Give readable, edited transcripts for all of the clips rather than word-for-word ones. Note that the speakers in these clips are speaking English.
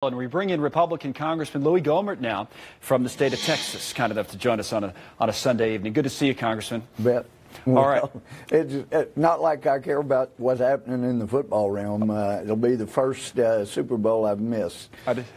And we bring in Republican Congressman Louie Gohmert now from the state of Texas, kind enough to join us on a Sunday evening. Good to see you, Congressman. Bet. All right. It's not like I care about what's happening in the football realm. It'll be the first Super Bowl I've missed.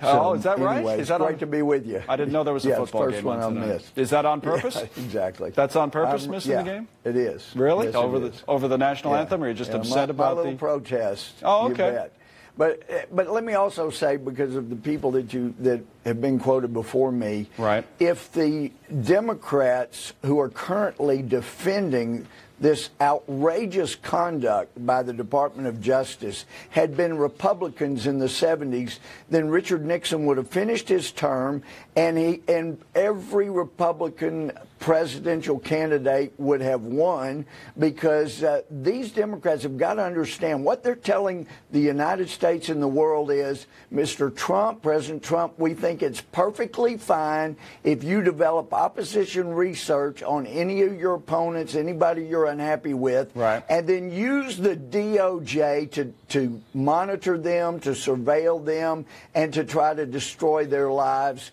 Oh, is that right? Anyway, is that great to be with you. I didn't know there was a football game on tonight. First one I missed. Is that on purpose? Yeah, exactly. That's on purpose, missing the game? It is. Really? Yes, over the national anthem, or you're just upset about my little protest? Oh, okay. You bet. But let me also say, because of the people that have been quoted before me, right? If the Democrats who are currently defending this outrageous conduct by the Department of Justice had been Republicans in the 70s, then Richard Nixon would have finished his term, and every Republican presidential candidate would have won, because these Democrats have got to understand what they're telling the United States and the world is, Mr. Trump, President Trump, we think it's perfectly fine if you develop opposition research on any of your opponents, anybody you're unhappy with, right, and then use the DOJ to monitor them, to surveil them, and to try to destroy their lives.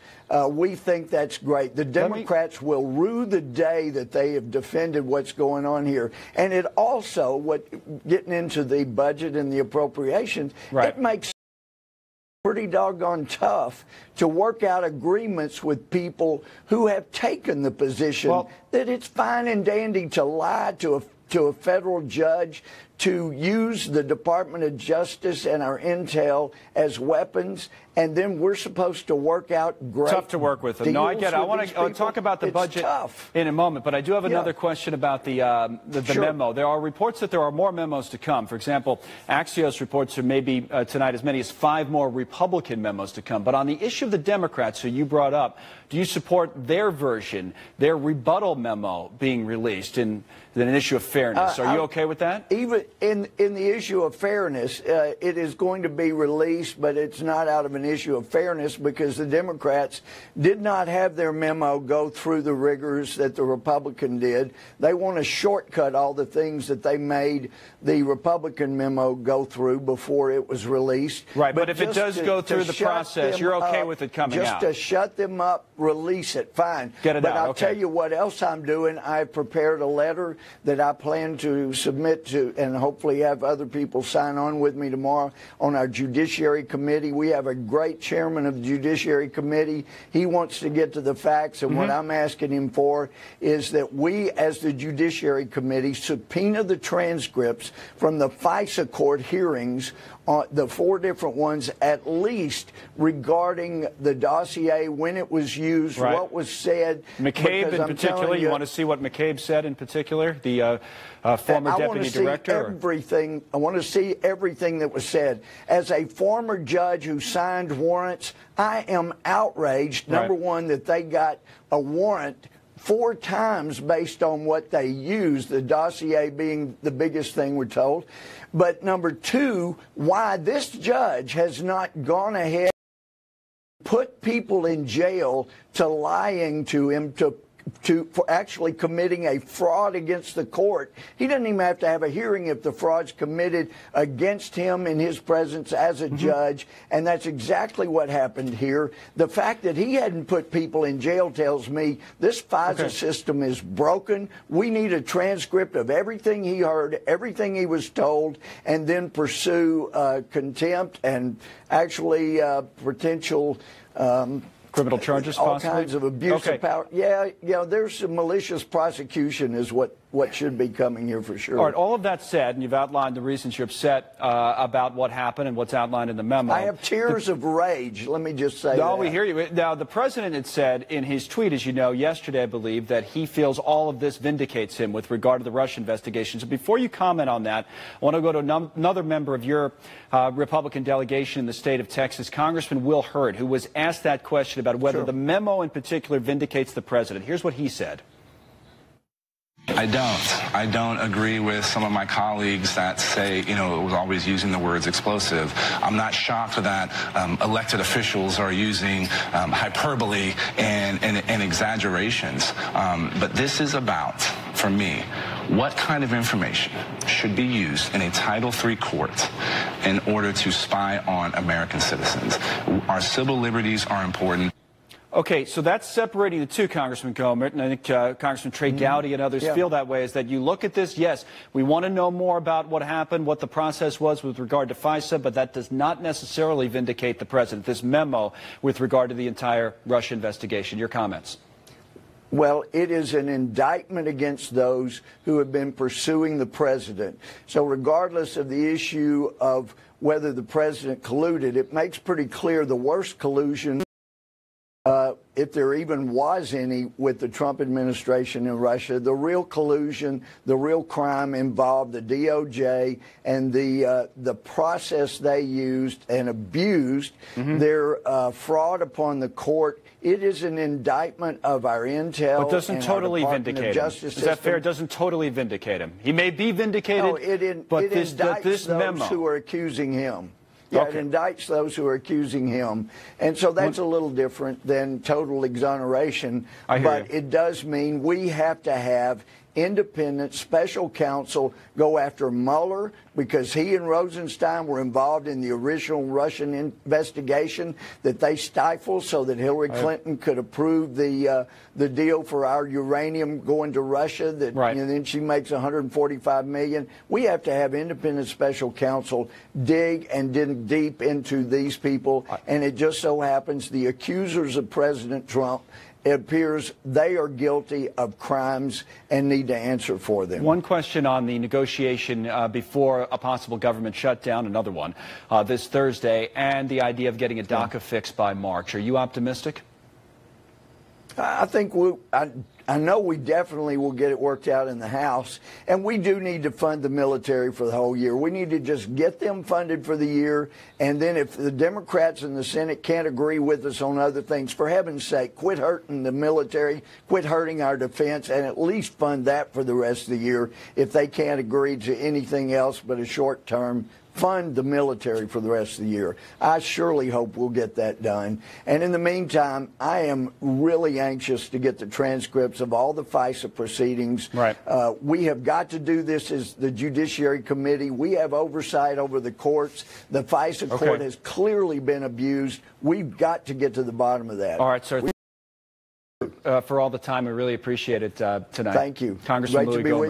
We think that's great. The Democrats will rue the day that they have defended what's going on here. And it also, getting into the budget and the appropriations, right, it makes pretty doggone tough to work out agreements with people who have taken the position that it's fine and dandy to lie to a federal judge, to use the Department of Justice and our intel as weapons, and then we're supposed to work out great. Tough to work with them. No, I get it. I want to talk about the budget in a moment, but I do have another question about the memo. There are reports that there are more memos to come. For example, Axios reports there may be tonight as many as 5 more Republican memos to come. But on the issue of the Democrats, who you brought up, do you support their version, their rebuttal memo being released in an issue of fairness? Are you okay with that? Even in the issue of fairness, it is going to be released, but it's not out of an issue of fairness, because the Democrats did not have their memo go through the rigors that the Republican did. They want to shortcut all the things that they made the Republican memo go through before it was released. Right, but if it does go through the process, you're okay with it coming out? Just to shut them up, release it, fine. Get it out, But I'll tell you what else I'm doing. I've prepared a letter that I plan to submit to, and hopefully have other people sign on with me tomorrow, on our Judiciary Committee. We have a great chairman of the Judiciary Committee. He wants to get to the facts, and what I'm asking him for is that we, as the Judiciary Committee, subpoena the transcripts from the FISA court hearings, the 4 different ones at least, regarding the dossier, when it was used, what was said. McCabe in particular, you want to see what McCabe said in particular, the former deputy director? I want to see everything that was said. As a former judge who signed warrants, I am outraged, number one, that they got a warrant 4 times based on what they used, the dossier being the biggest thing we're told. But number 2, why this judge has not gone ahead and put people in jail to lying to him, for actually committing a fraud against the court. He doesn't even have to have a hearing if the fraud's committed against him in his presence as a judge, and that's exactly what happened here. The fact that he hadn't put people in jail tells me this FISA system is broken. We need a transcript of everything he heard, everything he was told, and then pursue contempt and actually potential criminal charges, all possibly? Kinds of abuse of power. Yeah, there's some malicious prosecution is what should be coming here for sure. All right, all of that said, and you've outlined the reasons you're upset about what happened and what's outlined in the memo. I have tears of rage, let me just say that. No, we hear you. Now, the president had said in his tweet, as you know, yesterday, I believe, that he feels all of this vindicates him with regard to the Russia investigation. So before you comment on that, I want to go to another member of your Republican delegation in the state of Texas, Congressman Will Hurd, who was asked that question about whether the memo in particular vindicates the president. Here's what he said. I don't agree with some of my colleagues that say, it was always using the words explosive. I'm not shocked that elected officials are using hyperbole and exaggerations. But this is about, for me, What kind of information should be used in a Title III court in order to spy on American citizens? Our civil liberties are important. Okay, so that's separating the two, Congressman Gohmert, and I think Congressman Trey Gowdy and others feel that way, is that you look at this, yes, we want to know more about what happened, what the process was with regard to FISA, but that does not necessarily vindicate the president, this memo with regard to the entire Russia investigation. Your comments? Well, it is an indictment against those who have been pursuing the president. So regardless of the issue of whether the president colluded, it makes pretty clear the worst collusion, if there even was any, with the Trump administration in Russia. The real collusion, the real crime involved the DOJ and the process they used and abused, their fraud upon the court. It is an indictment of our intel. But doesn't totally vindicate him. Is that fair? It doesn't totally vindicate him. He may be vindicated, no, but this indicts memo. those who are accusing him. Yeah, okay. It indicts those who are accusing him. And so that's a little different than total exoneration. But it does mean we have to have independent special counsel go after Mueller, because he and Rosenstein were involved in the original Russian investigation that they stifled so that Hillary Clinton could approve the deal for our uranium going to Russia, that and then she makes $145 million. We have to have independent special counsel dig deep into these people, and it just so happens the accusers of President Trump, it appears they are guilty of crimes and need to answer for them. One question on the negotiation before a possible government shutdown, another one, this Thursday, and the idea of getting a DACA fixed by March. Are you optimistic? I think I know we definitely will get it worked out in the House, and we do need to fund the military for the whole year. We need to just get them funded for the year, and then if the Democrats in the Senate can't agree with us on other things, for heaven's sake, quit hurting the military, quit hurting our defense, and at least fund that for the rest of the year. If they can't agree to anything else but a short term, fund the military for the rest of the year. I surely hope we'll get that done. And in the meantime, I am really anxious to get the transcripts of all the FISA proceedings. We have got to do this as the Judiciary Committee. We have oversight over the courts. The FISA court has clearly been abused. We've got to get to the bottom of that. All right, sir. For all the time, we really appreciate it tonight. Thank you. Congressman Louie Gohmert.